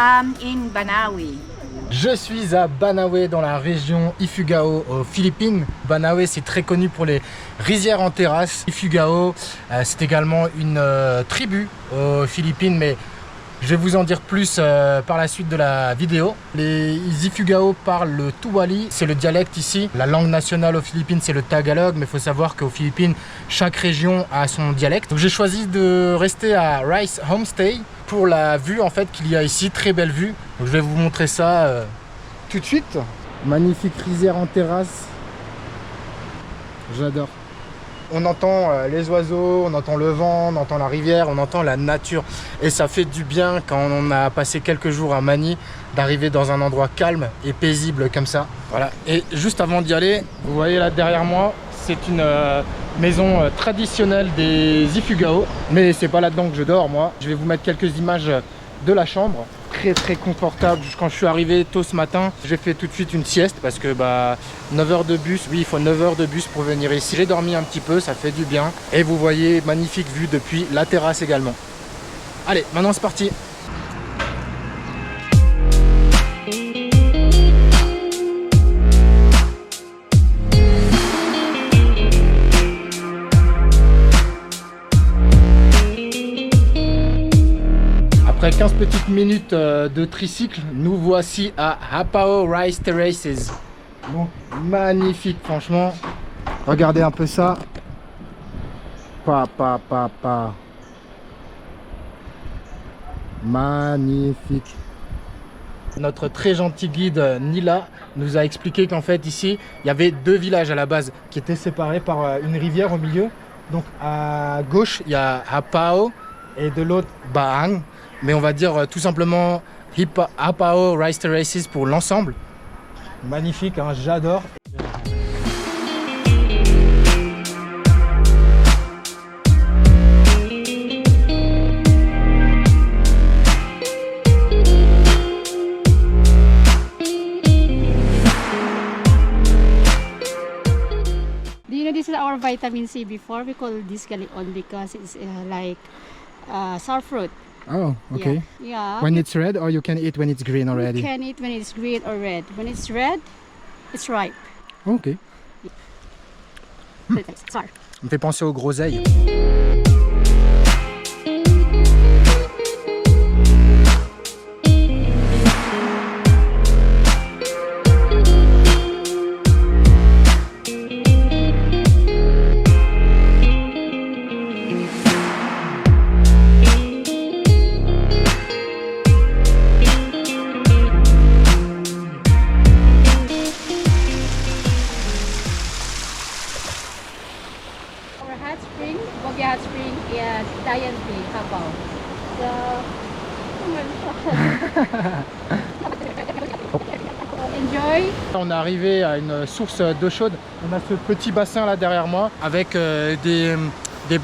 I'm in Banaue. Je suis à Banaue dans la région Ifugao aux Philippines. Banaue c'est très connu pour les rizières en terrasse. Ifugao c'est également une tribu aux Philippines, mais je vais vous en dire plus par la suite de la vidéo. Les Ifugao parlent le Tuwali, c'est le dialecte ici. La langue nationale aux Philippines c'est le Tagalog, mais il faut savoir qu'aux Philippines chaque région a son dialecte. Donc j'ai choisi de rester à Rice Homestay pour la vue en fait qu'il y a ici, très belle vue. Donc, je vais vous montrer ça tout de suite. Magnifique rizière en terrasse. J'adore. On entend les oiseaux, on entend le vent, on entend la rivière, on entend la nature. Et ça fait du bien quand on a passé quelques jours à Manille d'arriver dans un endroit calme et paisible comme ça. Voilà. Et juste avant d'y aller, vous voyez là derrière moi, c'est une maison traditionnelle des Ifugao. Mais c'est pas là-dedans que je dors moi. Je vais vous mettre quelques images de la chambre. Très confortable. Quand je suis arrivé tôt ce matin, j'ai fait tout de suite une sieste parce que 9 heures de bus, oui il faut 9 heures de bus pour venir ici. J'ai dormi un petit peu, ça fait du bien. Et vous voyez, magnifique vue depuis la terrasse également. Allez, maintenant c'est parti. Après 15 petites minutes de tricycle, nous voici à Hapao Rice Terraces. Donc magnifique franchement. Regardez un peu ça. Magnifique. Notre très gentil guide Nila nous a expliqué qu'en fait ici, il y avait deux villages à la base qui étaient séparés par une rivière au milieu. Donc à gauche, il y a Hapao et de l'autre Baang. Mais on va dire tout simplement Hapao Rice Terraces pour l'ensemble. Magnifique, hein, j'adore. Do you know this is our vitamin C? Before we call this galion because it's like sour fruit. Oh, okay. Yeah. When it's red, or you can eat when it's green already? You can eat when it's green or red. When it's red, it's ripe. Ok. Sorry. Ça me fait penser aux groseilles. Hot spring is Diane Bay, Hapao. So, enjoy. On est arrivé à une source d'eau chaude. On a ce petit bassin là derrière moi avec des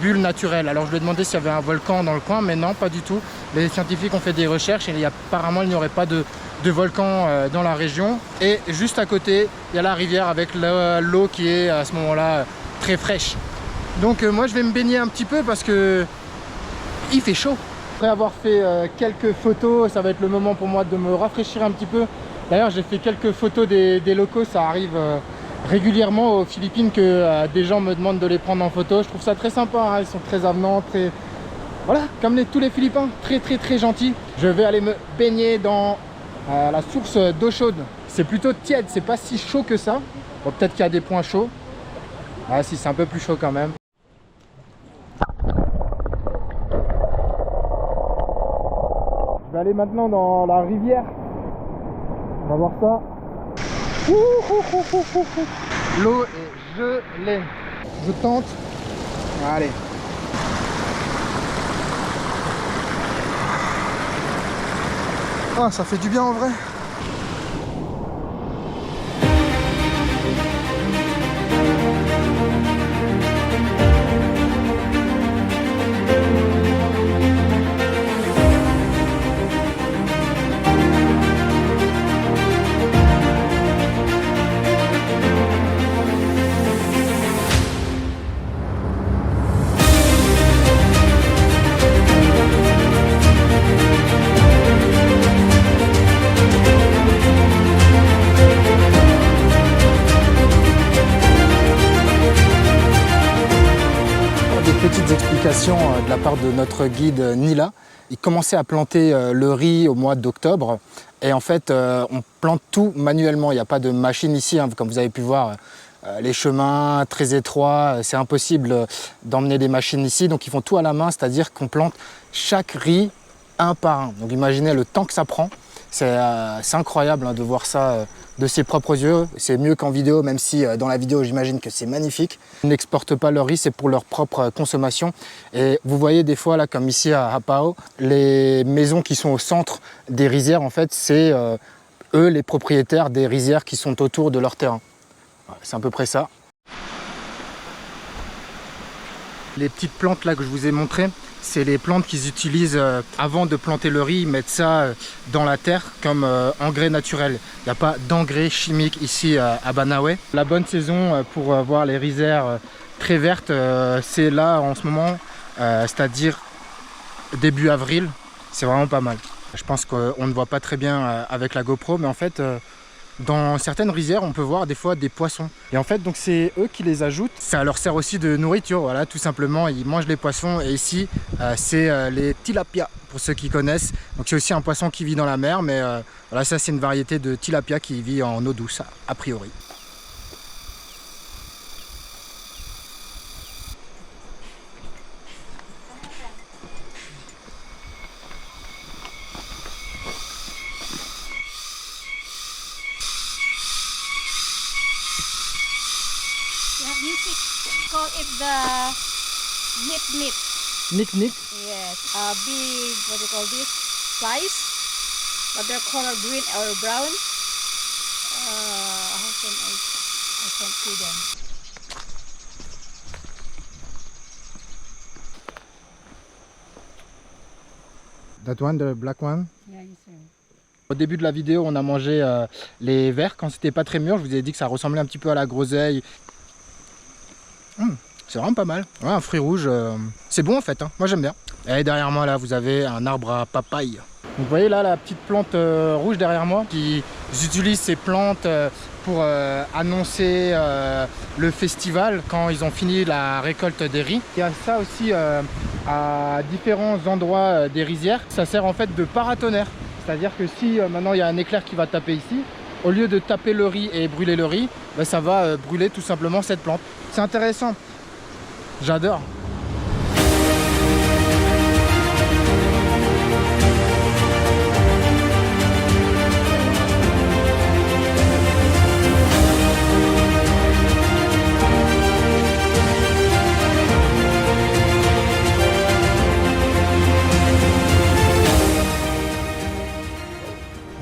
bulles naturelles. Alors je lui ai demandé s'il y avait un volcan dans le coin, mais non, pas du tout. Les scientifiques ont fait des recherches et apparemment il n'y aurait pas de volcan dans la région. Et juste à côté, il y a la rivière avec l'eau qui est à ce moment-là très fraîche. Donc moi je vais me baigner un petit peu parce que il fait chaud. Après avoir fait quelques photos, ça va être le moment pour moi de me rafraîchir un petit peu. D'ailleurs j'ai fait quelques photos des locaux, ça arrive régulièrement aux Philippines que des gens me demandent de les prendre en photo. Je trouve ça très sympa, hein. Ils sont très avenants, très... Voilà, comme tous les Philippins, très gentils. Je vais aller me baigner dans la source d'eau chaude. C'est plutôt tiède, c'est pas si chaud que ça. Bon, peut-être qu'il y a des points chauds. Ah si, c'est un peu plus chaud quand même. Je vais aller maintenant dans la rivière. On va voir ça. L'eau est gelée. Je tente. Allez. Ah, ça fait du bien en vrai. explication de la part de notre guide Nila. Il commençait à planter le riz au mois d'octobre et en fait on plante tout manuellement, il n'y a pas de machine ici, hein. Comme vous avez pu voir, les chemins très étroits, c'est impossible d'emmener des machines ici, donc ils font tout à la main, c'est-à-dire qu'on plante chaque riz un par un. Donc imaginez le temps que ça prend, c'est incroyable hein, de voir ça de ses propres yeux. C'est mieux qu'en vidéo, même si dans la vidéo j'imagine que c'est magnifique. Ils n'exportent pas leur riz, c'est pour leur propre consommation. Et vous voyez des fois, là, comme ici à Hapao, les maisons qui sont au centre des rizières, en fait, c'est eux les propriétaires des rizières qui sont autour de leur terrain. C'est à peu près ça. Les petites plantes là que je vous ai montrées, c'est les plantes qu'ils utilisent avant de planter le riz. Ils mettent ça dans la terre comme engrais naturel. Il n'y a pas d'engrais chimique ici à Banawe. La bonne saison pour voir les rizières très vertes, c'est là en ce moment, c'est-à-dire début avril. C'est vraiment pas mal. Je pense qu'on ne voit pas très bien avec la GoPro, mais en fait, dans certaines rizières, on peut voir des fois des poissons. Et en fait, donc c'est eux qui les ajoutent. Ça leur sert aussi de nourriture, voilà, tout simplement. Ils mangent les poissons. Et ici, c'est les tilapia, pour ceux qui connaissent. Donc c'est aussi un poisson qui vit dans la mer, mais voilà, ça c'est une variété de tilapia qui vit en eau douce, a priori. Call it the nip. Nick. Yes, a big, what do you call this? Slice, but they're color green or brown. How can I can't see them. That one, the black one. Yeah, yes, sir. Au début de la vidéo, on a mangé les verres quand c'était pas très mûr. Je vous ai dit que ça ressemblait un petit peu à la groseille. C'est vraiment pas mal. Ouais, un fruit rouge, c'est bon en fait, hein. Moi j'aime bien. Et derrière moi là, vous avez un arbre à papaye. Donc, vous voyez là la petite plante rouge derrière moi. Ils utilisent ces plantes pour annoncer le festival quand ils ont fini la récolte des riz. Il y a ça aussi à différents endroits des rizières. Ça sert en fait de paratonnerre. C'est-à-dire que si maintenant il y a un éclair qui va taper ici, au lieu de taper le riz et brûler le riz, ben, ça va brûler tout simplement cette plante. C'est intéressant. J'adore.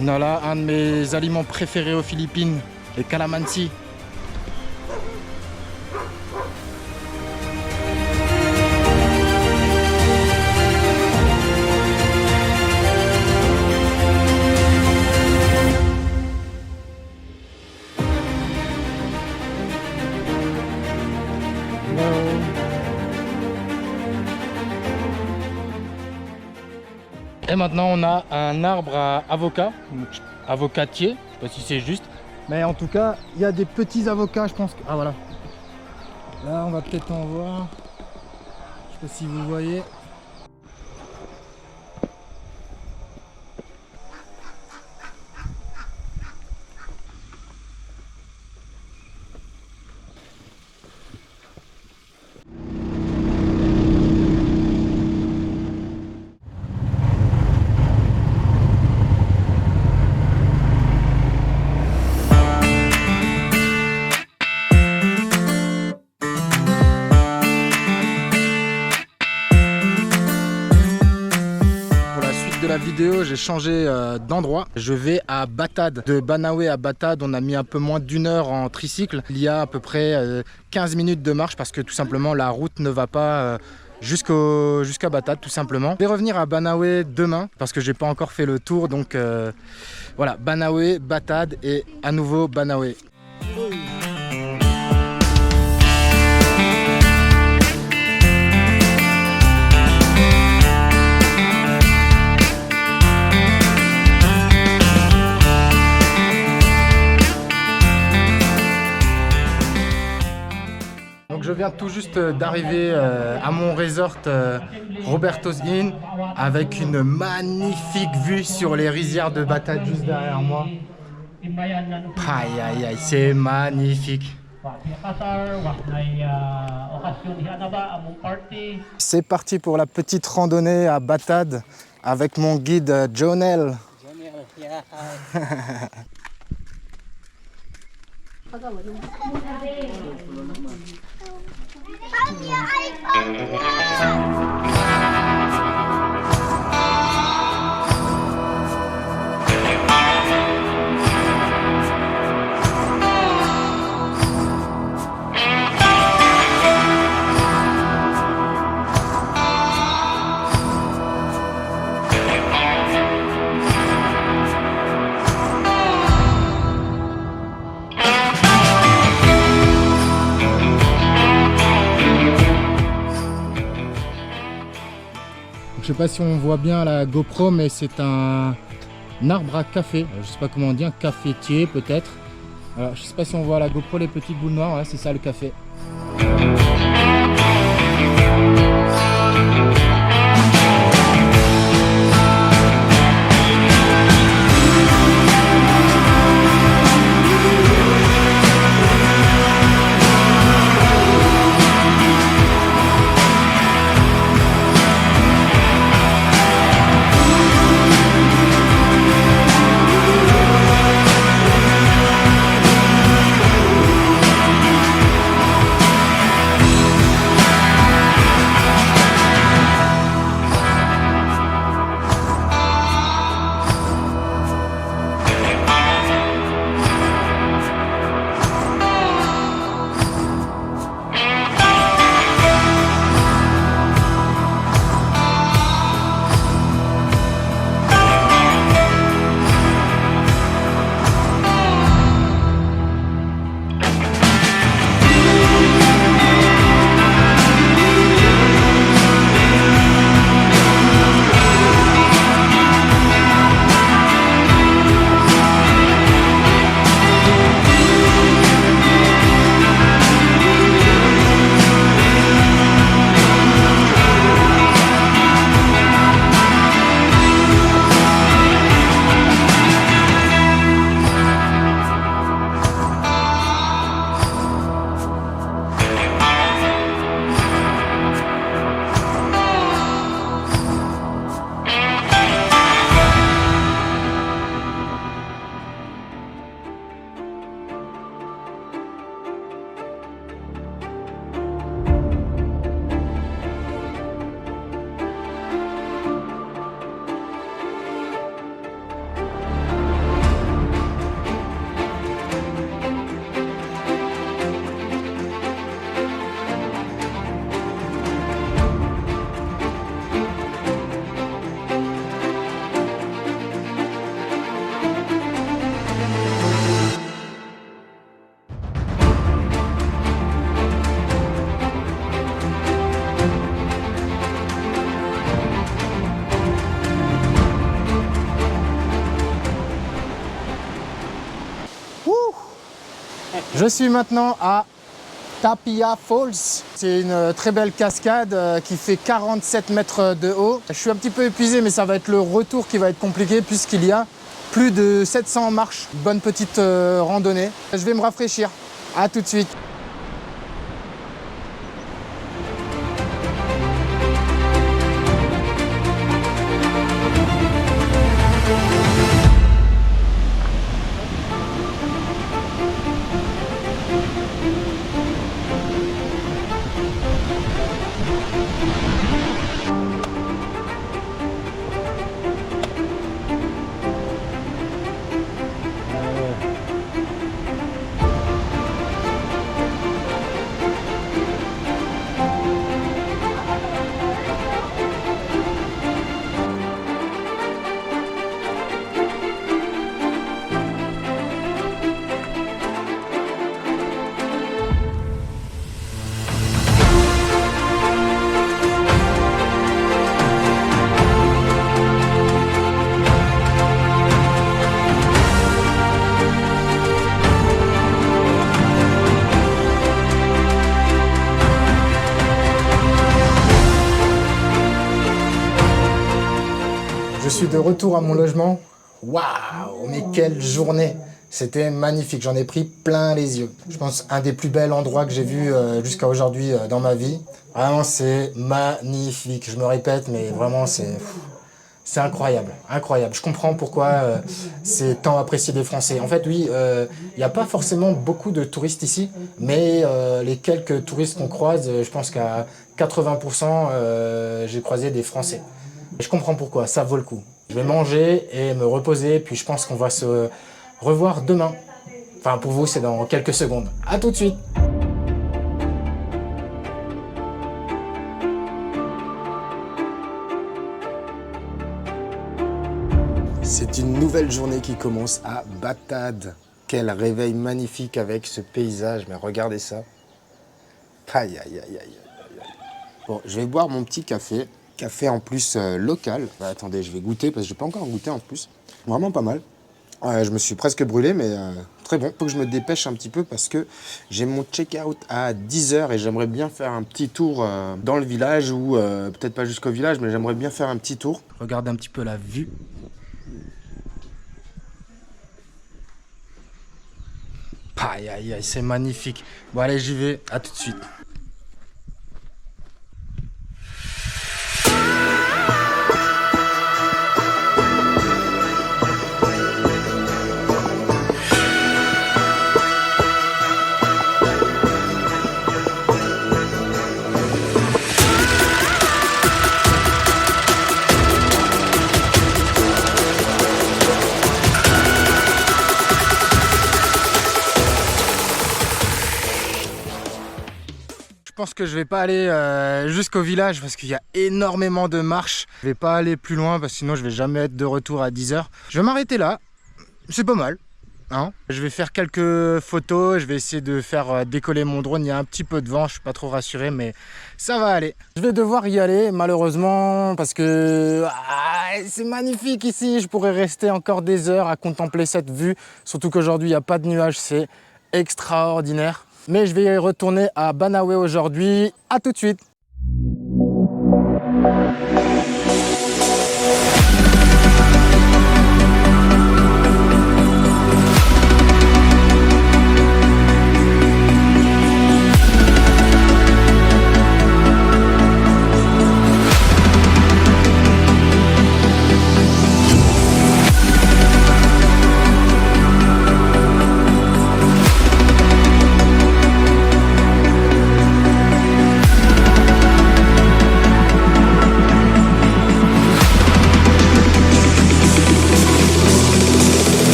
On a là un de mes aliments préférés aux Philippines, les calamansi. Et maintenant on a un arbre à avocat, avocatier, je ne sais pas si c'est juste, mais en tout cas il y a des petits avocats, je pense que... Ah voilà, là on va peut-être en voir, je sais pas si vous voyez. De la vidéo, j'ai changé d'endroit. Je vais à Batad. De Banawe à Batad, on a mis un peu moins d'1 heure en tricycle. Il y a à peu près 15 minutes de marche parce que tout simplement la route ne va pas jusqu'à Batad tout simplement. Je vais revenir à Banawe demain parce que j'ai pas encore fait le tour. Donc voilà, Banawe, Batad et à nouveau Banawe. Je viens tout juste d'arriver à mon resort Roberto's Inn avec une magnifique vue sur les rizières de Batad juste derrière moi. Aïe aïe aïe, c'est magnifique. C'est parti pour la petite randonnée à Batad avec mon guide Jonel. Je sais pas si on voit bien la GoPro, mais c'est un arbre à café. Je sais pas comment on dit, un cafetier peut-être. Alors, je sais pas si on voit à la GoPro les petites boules noires, ouais, c'est ça le café. Je suis maintenant à Tapia Falls. C'est une très belle cascade qui fait 47 mètres de haut. Je suis un petit peu épuisé, mais ça va être le retour qui va être compliqué puisqu'il y a plus de 700 marches. Bonne petite randonnée. Je vais me rafraîchir. À tout de suite. suis de retour à mon logement. Waouh, mais quelle journée! C'était magnifique, j'en ai pris plein les yeux. Je pense un des plus bels endroits que j'ai vu jusqu'à aujourd'hui dans ma vie. Vraiment, c'est magnifique. Je me répète, mais vraiment, c'est incroyable, incroyable. Je comprends pourquoi c'est tant apprécié des Français. En fait, oui, il n'y a pas forcément beaucoup de touristes ici, mais les quelques touristes qu'on croise, je pense qu'à 80%, j'ai croisé des Français. Je comprends pourquoi, ça vaut le coup. Je vais manger et me reposer, puis je pense qu'on va se revoir demain. Enfin, pour vous, c'est dans quelques secondes. À tout de suite! C'est une nouvelle journée qui commence à Bagdad. Quel réveil magnifique avec ce paysage, mais regardez ça. Aïe, aïe, aïe, aïe, aïe. Bon, je vais boire mon petit café. Café en plus local. Bah, attendez, je vais goûter parce que je n'ai pas encore goûté en plus. Vraiment pas mal. Je me suis presque brûlé, mais très bon. Faut que je me dépêche un petit peu parce que j'ai mon check-out à 10 h et j'aimerais bien faire un petit tour dans le village ou peut-être pas jusqu'au village, mais j'aimerais bien faire un petit tour. Regardez un petit peu la vue. Aïe, aïe, aïe, c'est magnifique. Bon, allez, j'y vais. À tout de suite. Je pense que je vais pas aller jusqu'au village parce qu'il y a énormément de marches. Je vais pas aller plus loin parce que sinon je vais jamais être de retour à 10 h. Je vais m'arrêter là, c'est pas mal. Hein, je vais faire quelques photos, je vais essayer de faire décoller mon drone. Il y a un petit peu de vent, je suis pas trop rassuré, mais ça va aller. Je vais devoir y aller malheureusement parce que c'est magnifique ici. Je pourrais rester encore des heures à contempler cette vue, surtout qu'aujourd'hui il n'y a pas de nuages, c'est extraordinaire. Mais je vais retourner à Banawe aujourd'hui. À tout de suite.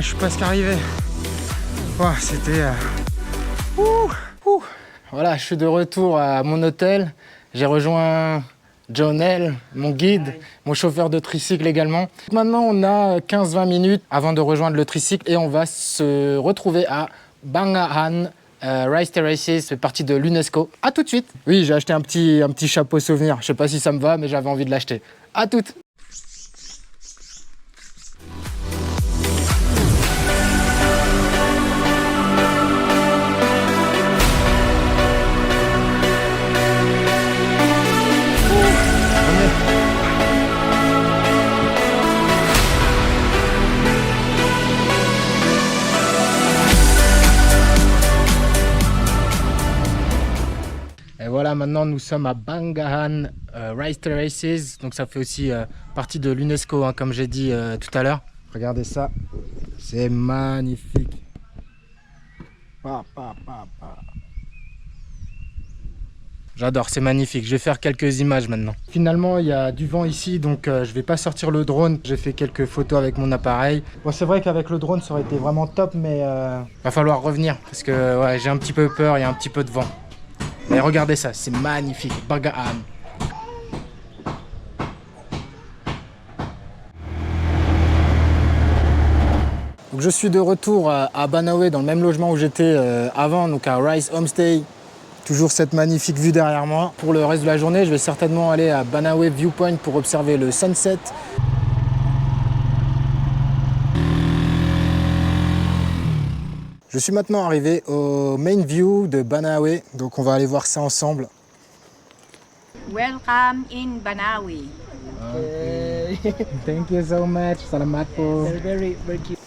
Je suis presque arrivé. Wow, c'était... Voilà, je suis de retour à mon hôtel. J'ai rejoint Jonel, mon guide, mon chauffeur de tricycle également. Maintenant, on a 15-20 minutes avant de rejoindre le tricycle et on va se retrouver à Bangahan Rice Terraces, fait partie de l'UNESCO. À tout de suite. Oui, j'ai acheté un petit chapeau souvenir. Je sais pas si ça me va, mais j'avais envie de l'acheter. À toutes. Voilà, maintenant nous sommes à Bangahan Rice Terraces, donc ça fait aussi partie de l'UNESCO, hein, comme j'ai dit tout à l'heure. Regardez ça, c'est magnifique. J'adore, c'est magnifique. Je vais faire quelques images maintenant. Finalement, il y a du vent ici, donc je vais pas sortir le drone. J'ai fait quelques photos avec mon appareil. Bon, c'est vrai qu'avec le drone, ça aurait été vraiment top, mais va falloir revenir parce que ouais, j'ai un petit peu peur, il y a un petit peu de vent. Mais regardez ça, c'est magnifique. Bangahan. Donc je suis de retour à Banawe, dans le même logement où j'étais avant, donc à Rice Homestay. Toujours cette magnifique vue derrière moi. Pour le reste de la journée, je vais certainement aller à Banawe Viewpoint pour observer le sunset. Je suis maintenant arrivé au main view de Banahawe, donc on va aller voir ça ensemble. Welcome in Banahawe. Okay. Thank you so much. Salamat po. Very cute.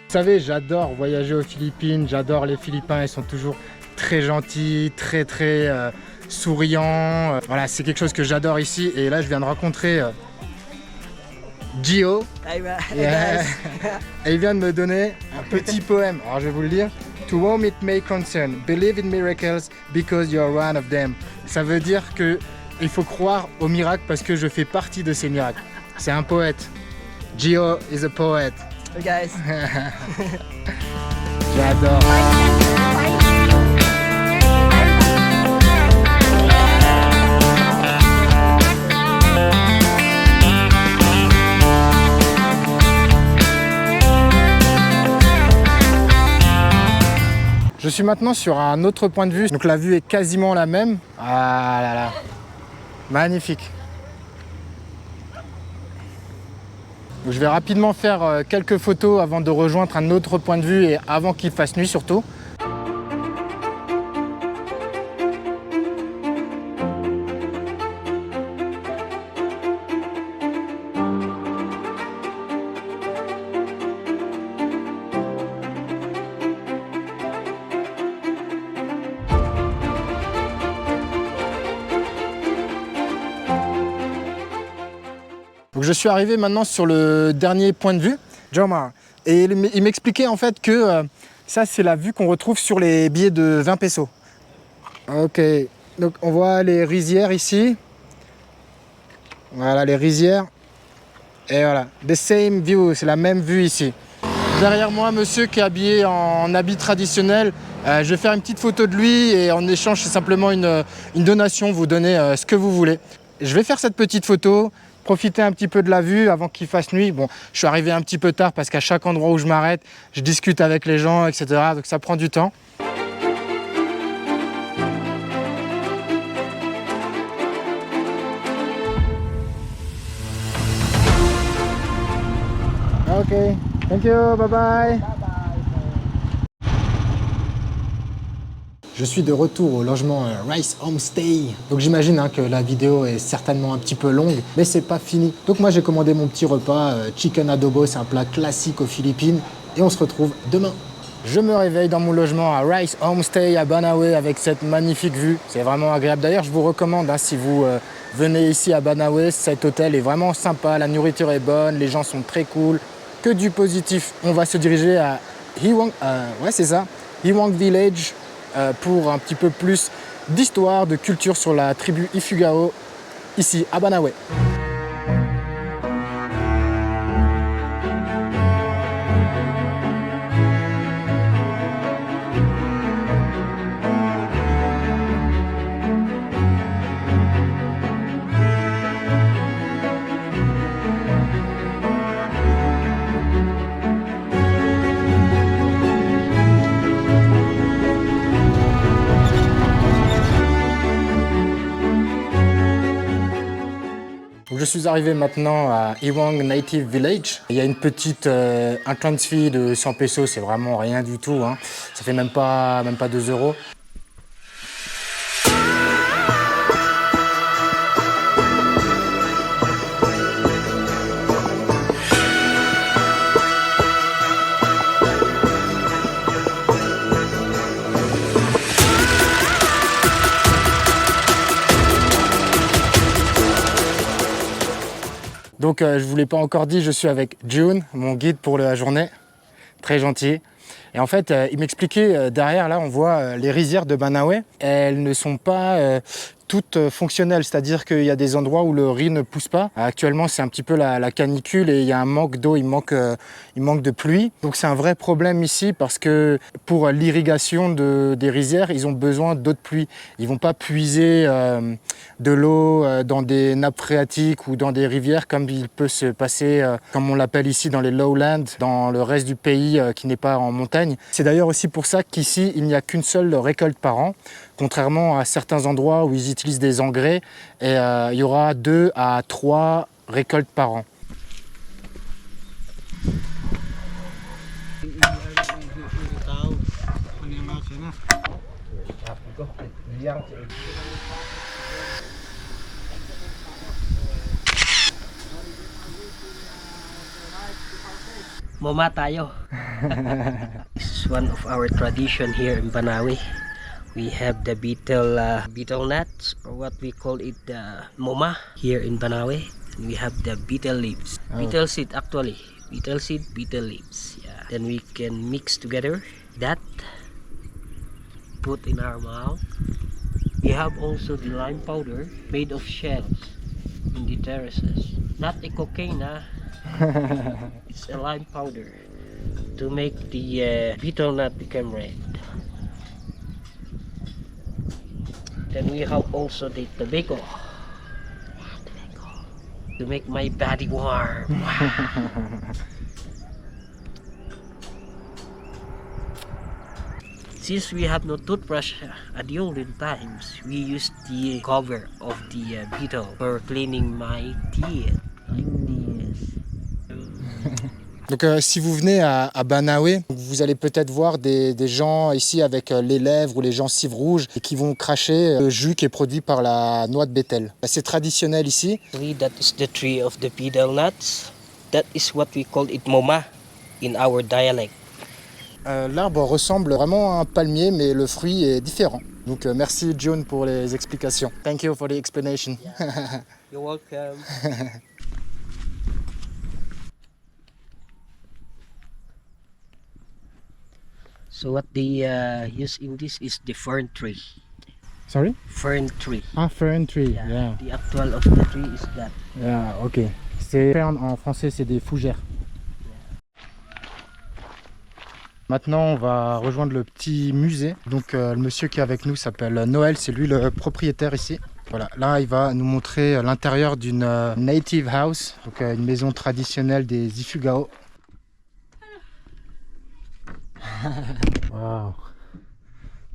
Vous savez, j'adore voyager aux Philippines, j'adore les Philippins, ils sont toujours très gentils, très souriants. Voilà, c'est quelque chose que j'adore ici. Et là, je viens de rencontrer Gio. Yeah. Et il vient de me donner un petit poème. Alors, je vais vous le lire. To whom it may concern, believe in miracles because you are one of them. Ça veut dire que il faut croire aux miracles parce que je fais partie de ces miracles. C'est un poète. Gio is a poet. Hey guys. J'adore. Je suis maintenant sur un autre point de vue, donc la vue est quasiment la même. Ah là là, magnifique. Donc je vais rapidement faire quelques photos avant de rejoindre un autre point de vue et avant qu'il fasse nuit surtout. Donc je suis arrivé maintenant sur le dernier point de vue, Jomar, et il m'expliquait en fait que ça c'est la vue qu'on retrouve sur les billets de 20 pesos. Ok, donc on voit les rizières ici. Voilà les rizières. Et voilà, the same view, c'est la même vue ici. Derrière moi, monsieur qui est habillé en habit traditionnel. Je vais faire une petite photo de lui et en échange c'est simplement une donation, vous donnez ce que vous voulez. Je vais faire cette petite photo. Profiter un petit peu de la vue avant qu'il fasse nuit. Bon, je suis arrivé un petit peu tard parce qu'à chaque endroit où je m'arrête, je discute avec les gens, etc. Donc ça prend du temps. Ok, thank you, bye bye. Je suis de retour au logement Rice Homestay. Donc j'imagine que la vidéo est certainement un petit peu longue, mais c'est pas fini. Donc moi j'ai commandé mon petit repas, chicken adobo, c'est un plat classique aux Philippines. Et on se retrouve demain. Je me réveille dans mon logement à Rice Homestay à Banahawe avec cette magnifique vue. C'est vraiment agréable. D'ailleurs je vous recommande, si vous venez ici à Banahawe, cet hôtel est vraiment sympa, la nourriture est bonne, les gens sont très cool. Que du positif. On va se diriger à Hiwang, ouais c'est ça, Hiwang Village. Pour un petit peu plus d'histoire, de culture sur la tribu Ifugao, ici à Banahawe. Je suis arrivé maintenant à Hiwang Native Village. Il y a une petite entrance fee de 100 pesos, c'est vraiment rien du tout. Ça fait même pas 2 euros. Donc je ne vous l'ai pas encore dit, je suis avec June, mon guide pour la journée, très gentil. Et en fait, il m'expliquait, derrière là, on voit les rizières de Banahawe. Elles ne sont pas toutes fonctionnelles, c'est-à-dire qu'il y a des endroits où le riz ne pousse pas. Actuellement, c'est un petit peu la canicule et il y a un manque d'eau, il manque de pluie. Donc c'est un vrai problème ici parce que pour l'irrigation des rizières, ils ont besoin d'eau de pluie. Ils ne vont pas puiser de l'eau dans des nappes phréatiques ou dans des rivières comme il peut se passer, comme on l'appelle ici dans les lowlands, dans le reste du pays qui n'est pas en montagne. C'est d'ailleurs aussi pour ça qu'ici, il n'y a qu'une seule récolte par an. contrairement à certains endroits où ils utilisent des engrais et il y aura 2 à 3 récoltes par an. Moma tayo. This is one of our tradition here in Banawe. We have the betel nuts, or what we call it, the moma here in Banawe. And we have the betel leaves. Oh. Betel seed actually. Betel seed, betel leaves. Yeah. Then we can mix together that, put in our mouth. We have also the lime powder made of shells in the terraces. Not a cocaine, it's a lime powder to make the betel nut become red. Then we have also the tobacco to make my body warm. Since we have no toothbrush at the olden times, we use the cover of the betel for cleaning my teeth, like this. Donc si vous venez à Banawe, vous allez peut-être voir des gens ici avec les lèvres ou les gencives rouges et qui vont cracher le jus qui est produit par la noix de bétel. C'est traditionnel ici. That is the tree of the betel nuts. That is what we call it moma in our dialect. L'arbre ressemble vraiment à un palmier, mais le fruit est différent. Donc merci June pour les explications. Thank you for the explanation. Yeah. You're welcome. So what they use in this is the fern tree. Sorry? Fern tree. Ah, fern tree. Yeah. Yeah. The actual of the tree is that. Yeah, ok. C'est fern en français, c'est des fougères. Maintenant, on va rejoindre le petit musée. Donc, le monsieur qui est avec nous s'appelle Noël, c'est lui le propriétaire ici. Voilà, là, il va nous montrer l'intérieur d'une native house, donc une maison traditionnelle des Ifugao. Waouh!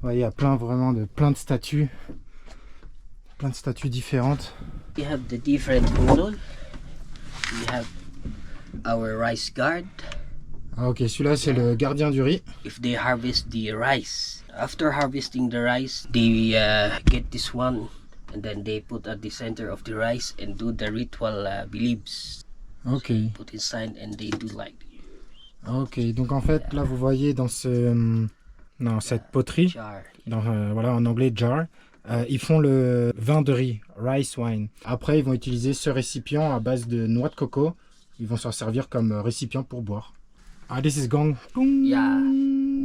Ouais, il y a plein de statues, différentes. We have the different bulol. We have our rice guard. Ah, ok, celui-là c'est le gardien du riz. If they harvest the rice, after harvesting the rice, they get this one, and then they put at the center of the rice and do the ritual beliefs. Ok. So put inside and they do like. Ok, donc en fait là vous voyez dans cette poterie, Jar. voilà en anglais jar, ils font le vin de riz, rice wine. Après ils vont utiliser ce récipient à base de noix de coco, ils vont s'en servir comme récipient pour boire. Ah, this is gong. Yeah,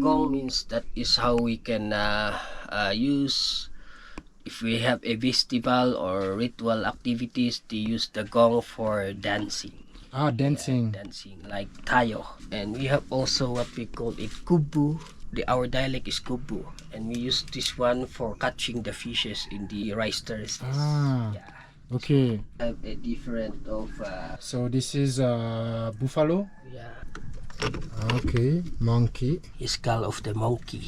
gong means that is how we can use if we have a festival or ritual activities. They use the gong for dancing. Ah, dancing. Yeah, dancing like tayo. And we have also what we call it kubu. Our dialect is kubu, and we use this one for catching the fishes in the rice terraces. Ah, Yeah. ok. Have a different of So this is buffalo. yeah, Ok, monkey. skull of the monkey.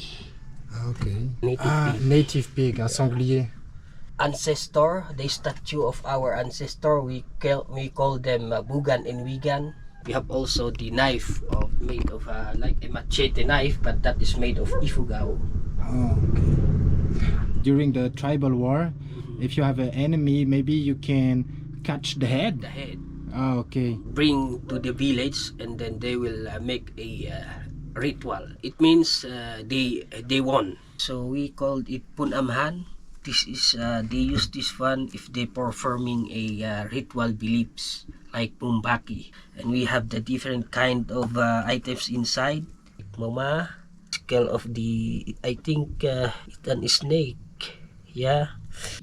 Ok. Native Ah, pig. native pig, un sanglier. Ancestor, the statue of our ancestor, we call them Bugan and Wigan. We have also the knife made of like a machete knife, but that is made of ifugao. Oh, okay. During the tribal war, if you have an enemy, maybe you can catch the head. The head Ah, okay. bring to the village, and then they will make a ritual. It means they won. So we called it punamhan. This is they use this one if they performing a ritual beliefs like pumbaki, and we have the different kind of items inside. Mama, skull of the I think it's a snake. Yeah.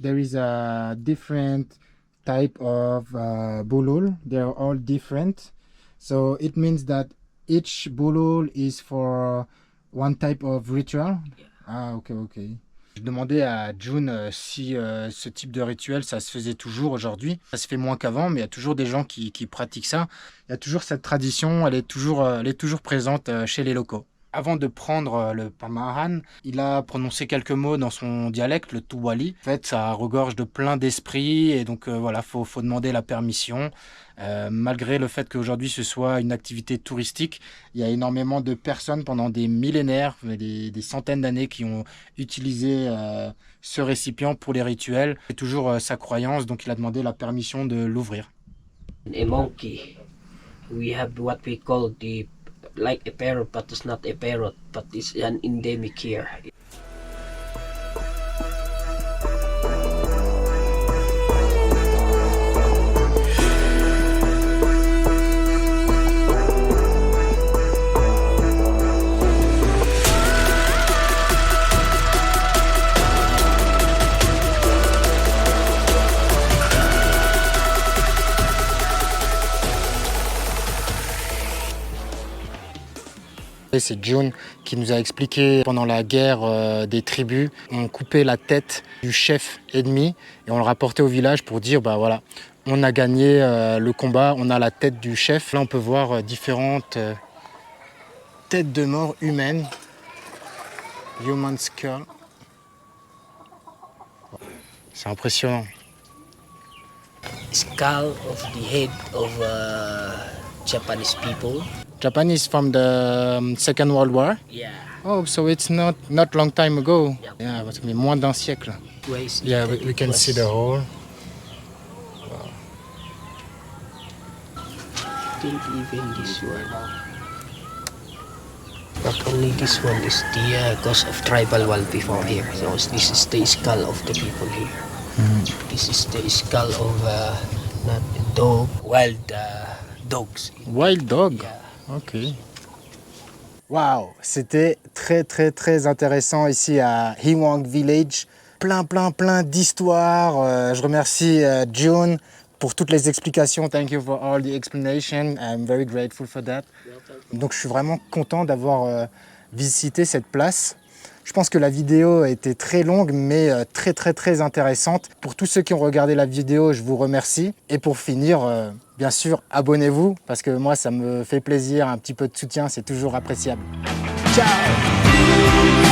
There is a different type of bulul. They are all different. So it means that each bulul is for one type of ritual. Yeah. Ah, ok, ok. Je demandais à June si ce type de rituel, ça se faisait toujours aujourd'hui. Ça se fait moins qu'avant, mais il y a toujours des gens qui pratiquent ça. Il y a toujours cette tradition, elle est toujours présente chez les locaux. Avant de prendre le pamaahan, il a prononcé quelques mots dans son dialecte, le Tuwali. En fait, ça regorge de plein d'esprit et donc voilà, faut demander la permission. Malgré le fait qu'aujourd'hui ce soit une activité touristique, il y a énormément de personnes pendant des millénaires, des centaines d'années qui ont utilisé ce récipient pour les rituels. C'est toujours sa croyance, donc il a demandé la permission de l'ouvrir. A monkey. We have what we call the like a parrot, but it's not a parrot, but it's an endemic here. C'est June qui nous a expliqué pendant la guerre des tribus, on coupait la tête du chef ennemi et on le rapportait au village pour dire bah voilà, on a gagné le combat, on a la tête du chef. Là on peut voir différentes têtes de mort humaines, human skull. C'est impressionnant. Skull of the head of Japanese people. Japanese from the Second World War. Yeah. Oh, so it's not long time ago. Yep. Yeah, mais moins d'un siècle. Ways Yeah, it we can was- see the hole. I think even this one. Not only this one is the cause of tribal wall before here. So this is the skull of the people here. This is the skull of not dog, wild dogs. Wild dog. Yeah. Ok. Waouh, c'était très intéressant ici à Hewang Village. Plein d'histoires. Je remercie June pour toutes les explications. Thank you for all the explanation. I'm very grateful for that. Donc je suis vraiment content d'avoir visité cette place. Je pense que la vidéo a été très longue, mais très intéressante. Pour tous ceux qui ont regardé la vidéo, je vous remercie. Et pour finir, bien sûr, abonnez-vous, parce que moi, ça me fait plaisir. Un petit peu de soutien, c'est toujours appréciable. Ciao!